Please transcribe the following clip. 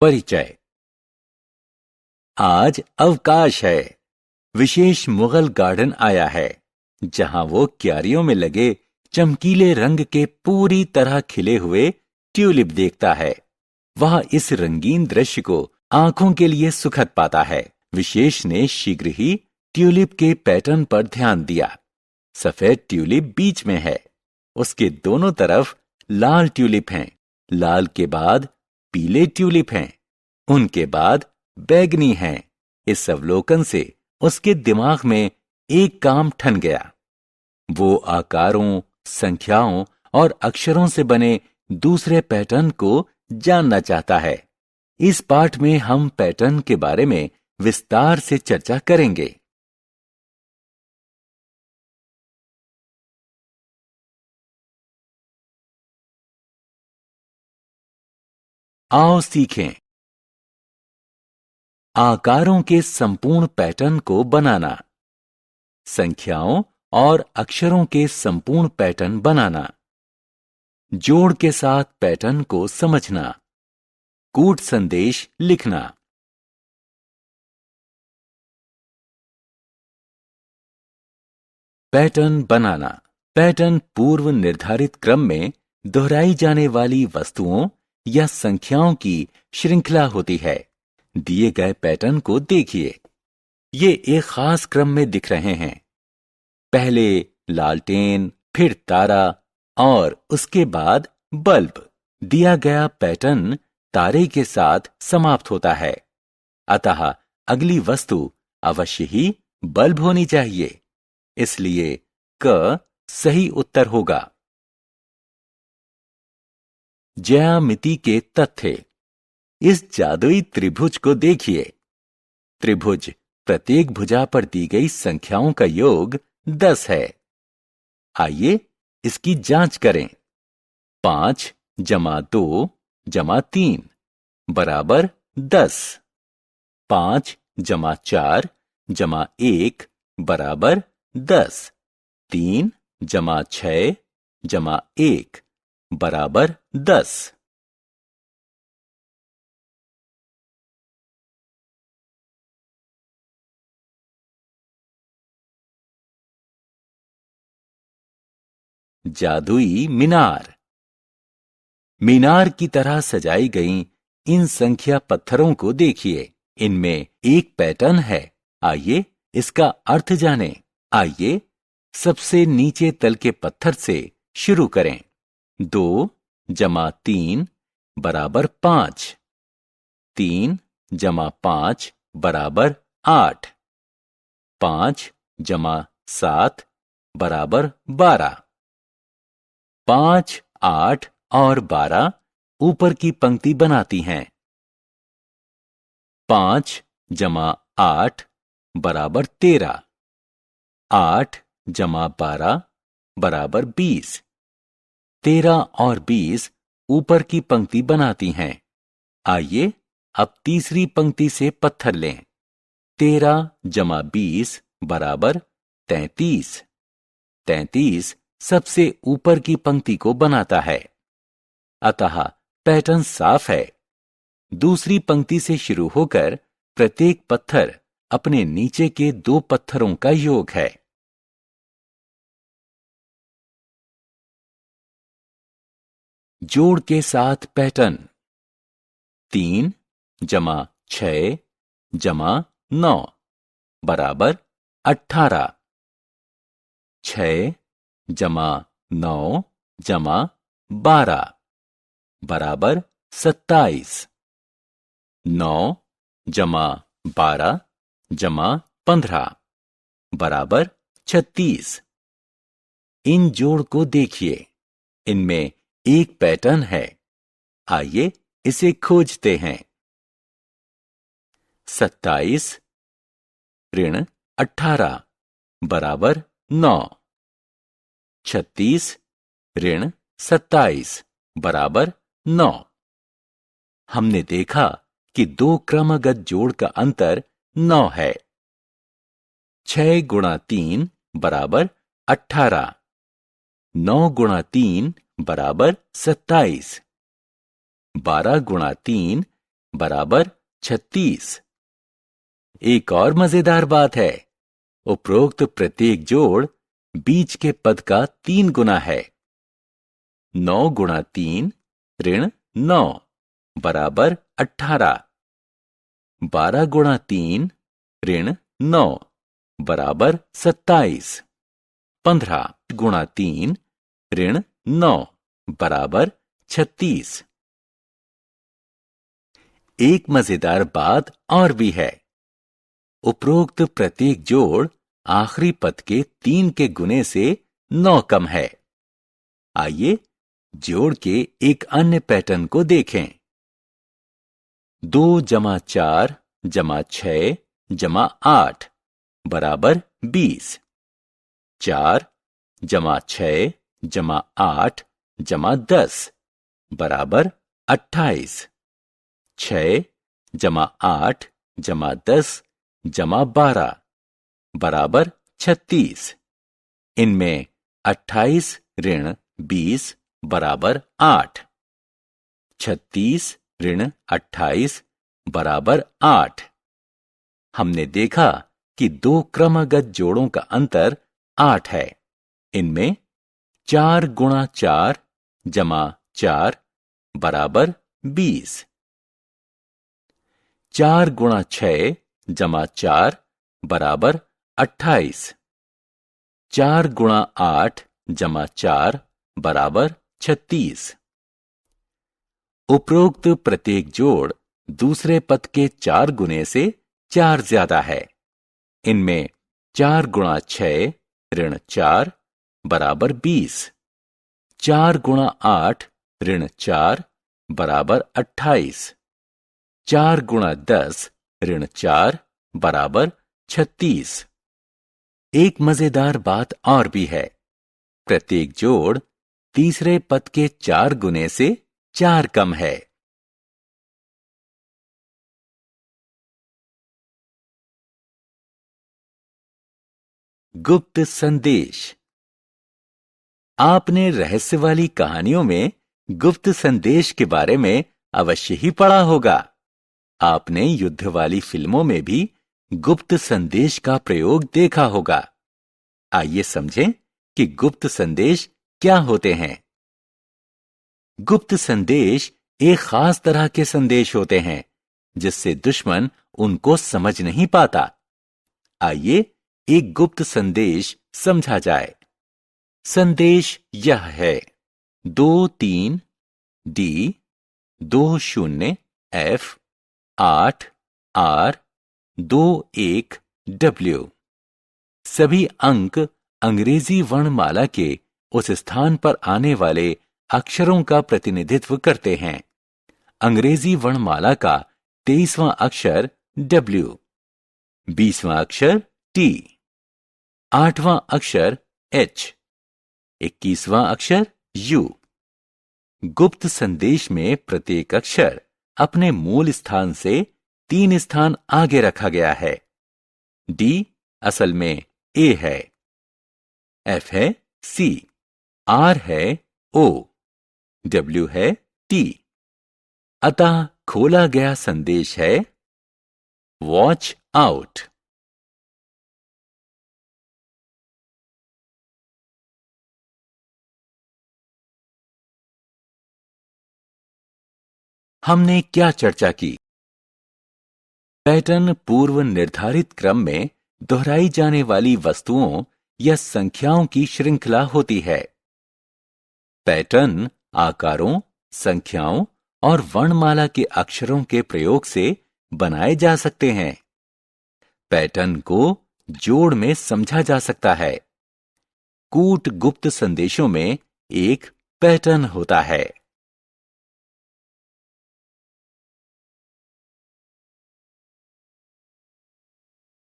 परिचय। आज अवकाश है। विशेष मुगल गार्डन आया है, जहां वो क्यारियों में लगे चमकीले रंग के पूरी तरह खिले हुए ट्यूलिप देखता है। वह इस रंगीन दृश्य को आंखों के लिए सुखद पाता है। विशेष ने शीघ्र ही ट्यूलिप के पैटर्न पर ध्यान दिया। सफेद ट्यूलिप बीच में है, उसके दोनों तरफ लाल ट्यूलिप हैं। लाल के बाद पीले ट्यूलिप हैं, उनके बाद बैंगनी हैं। इस अवलोकन से उसके दिमाग में एक काम ठन गया। वो आकारों, संख्याओं और अक्षरों से बने दूसरे पैटर्न को जानना चाहता है। इस पाठ में हम पैटर्न के बारे में विस्तार से चर्चा करेंगे। आओ सीखें। आकारों के संपूर्ण पैटर्न को बनाना, संख्याओं और अक्षरों के संपूर्ण पैटर्न बनाना, जोड़ के साथ पैटर्न को समझना, कूट संदेश लिखना। पैटर्न बनाना। पैटर्न पूर्व निर्धारित क्रम में दोहराई जाने वाली वस्तुओं या संख्याओं की श्रृंखला होती है। दिए गए पैटर्न को देखिए। ये एक खास क्रम में दिख रहे हैं। पहले लालटेन, फिर तारा और उसके बाद बल्ब। दिया गया पैटर्न तारे के साथ समाप्त होता है, अतः अगली वस्तु अवश्य ही बल्ब होनी चाहिए। इसलिए क सही उत्तर होगा। ज्यामिति के तथ्य। इस जादुई त्रिभुज को देखिए। त्रिभुज प्रत्येक भुजा पर दी गई संख्याओं का योग 10 है। आइए इसकी जांच करें। 5 जमा 2 जमा 3 बराबर 10। 5 जमा 4 जमा 1 बराबर 10। 3 जमा 6 जमा 1 बराबर 10। जादुई मीनार। मीनार की तरह सजाई गई इन संख्या पत्थरों को देखिए। इनमें एक पैटर्न है। आइए इसका अर्थ जानें। आइए सबसे नीचे तल के पत्थर से शुरू करें। 2 जमा 3 बराबर 5। 3 जमा 5 बराबर 8। 5 जमा 7 बराबर 12। 5, 8 और 12 ऊपर की पंक्ति बनाती हैं। 5 जमा 8 बराबर 13। 8 जमा 12 बराबर 20। 13 और 20 ऊपर की पंक्ति बनाती हैं। आइए अब तीसरी पंक्ति से पत्थर लें। 13 जमा 20 बराबर 33। 33 सबसे ऊपर की पंक्ति को बनाता है, अतः पैटर्न साफ है। दूसरी पंक्ति से शुरू होकर प्रत्येक पत्थर अपने नीचे के 2 पत्थरों का योग है। जोड़ के साथ पैटर्न। 3 जमा 6 जमा 9 बराबर 18। 6 जमा 9 जमा 12 बराबर 27। 9 जमा 12 जमा 15 बराबर 36। इन जोड़ को देखिए। इनमें एक पैटर्न है। आइए इसे खोजते हैं। 27 ऋण 18 बराबर 9। 36 ऋण 27 बराबर 9। हमने देखा कि 2 क्रमगत जोड़ का अंतर 9 है। 6 गुणा 3 बराबर 18। 9 गुणा 3 बराबर 27। 12 गुणा 3 बराबर 36। एक और मजेदार बात है, उपरोक्त प्रत्येक जोड़ बीच के पद का 3 गुना है। 9 गुणा 3 ऋण 9 बराबर 18। 12 गुणा 3 ऋण 9 बराबर 27। 15 गुणा 3 ऋण 9 बराबर 36। एक मजेदार बात और भी है, उपरोक्त प्रत्येक जोड़ आखिरी पद के 3 के गुने से 9 कम है। आइए जोड़ के एक अन्य पैटर्न को देखें। 2 जमा 4 जमा 6 जमा 8 बराबर 20। 4 जमा 6 जमा 8 जमा 10 बराबर 28। 6 जमा 8 जमा 10 जमा 12 बराबर 36। इनमें 28 ऋण 20 बराबर 8। 36 ऋण 28 बराबर 8। हमने देखा कि दो क्रमगत जोड़ों का अंतर 8 है। इनमें 4 गुणा 4 जमा 4 बराबर 20। 4 गुणा 6 जमा 4 बराबर 28। 4 गुणा 8 जमा 4 बराबर 36। उपरोक्त प्रत्येक जोड़ दूसरे पद के 4 गुने से 4 ज्यादा है। इनमें 4 गुणा 6 ऋण 4 बराबर 20। 4 गुणा 8 ऋण 4 बराबर 28। 4 गुणा 10 ऋण 4 बराबर 36। एक मजेदार बात और भी है, प्रत्येक जोड़ तीसरे पद के 4 गुने से 4 कम है। गुप्त संदेश। आपने रहस्य वाली कहानियों में गुप्त संदेश के बारे में अवश्य ही पढ़ा होगा। आपने युद्ध वाली फिल्मों में भी गुप्त संदेश का प्रयोग देखा होगा। आइए समझें कि गुप्त संदेश क्या होते हैं। गुप्त संदेश एक खास तरह के संदेश होते हैं जिससे दुश्मन उनको समझ नहीं पाता। आइए एक गुप्त संदेश समझा जाए। संदेश यह है: 23 D 20 F 8 R 21 W। सभी अंक अंग्रेजी वर्णमाला के उस स्थान पर आने वाले अक्षरों का प्रतिनिधित्व करते हैं। अंग्रेजी वर्णमाला का 23वां अक्षर W, 20वां अक्षर T, 8वां अक्षर H, 21वां अक्षर U। गुप्त संदेश में प्रत्येक अक्षर अपने मूल स्थान से 3 स्थान आगे रखा गया है। D असल में A है, F है C, R है O, W है T। अतः खोला गया संदेश है वॉच आउट। हमने क्या चर्चा की? पैटर्न पूर्व निर्धारित क्रम में दोहराई जाने वाली वस्तुओं या संख्याओं की श्रृंखला होती है। पैटर्न आकारों, संख्याओं और वर्णमाला के अक्षरों के प्रयोग से बनाए जा सकते हैं। पैटर्न को जोड़ में समझा जा सकता है। कूट गुप्त संदेशों में एक पैटर्न होता है।